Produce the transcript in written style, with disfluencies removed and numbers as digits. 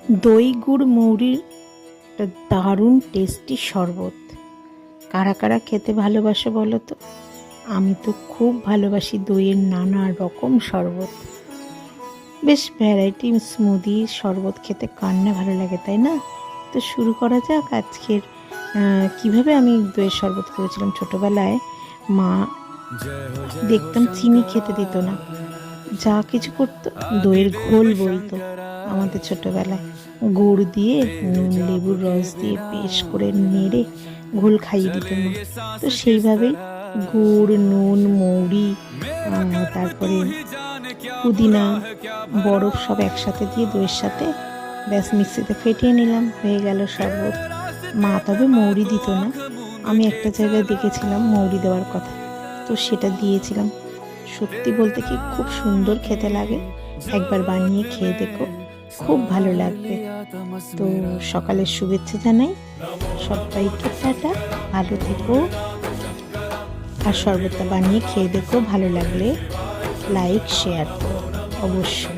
দই গুড় মৌরির একটা দারুণ টেস্টি শরবত। কারা কারা খেতে ভালোবাসো বলো তো? আমি তো খুব ভালোবাসি দইয়ের নানা রকম শরবত। বেশ ভ্যারাইটি স্মুদি শরবত খেতে কার না ভালো লাগে, তাই না? তো শুরু করা যাক আজকের কিভাবে আমি দইয়ের শরবত করেছিলাম। ছোটোবেলায় মা দেখতাম চিনি খেতে দিত না, যা কিছু করতো দইয়ের ঘোল বইতো আমাদের ছোটোবেলায়, গুড় দিয়ে নুন লেবুর রস দিয়ে বেশ করে নেড়ে ঘোল খাইয়ে দিত মা। তো সেইভাবেই গুড়, নুন, মৌরি, তারপরে পুদিনা, বরফ সব একসাথে দিয়ে দইয়ের সাথে ব্যাস মিক্সিতে ফেটিয়ে নিলাম, হয়ে গেল শরবত। মা তবে মৌরি দিত না, আমি একটা জায়গায় দেখেছিলাম মৌরি দেওয়ার কথা, তো সেটা দিয়েছিলাম। সত্যি বলতে কি খুব সুন্দর খেতে লাগে, একবার বানিয়ে খেয়ে দেখো, খুব ভালো লাগবে। তো সকালের শুভেচ্ছা জানাই সবাইকে, টাটা, ভালো থেকো। আর শরবতটা বানিয়ে খেয়ে দেখো, ভালো লাগলে লাইক শেয়ার অবশ্যই।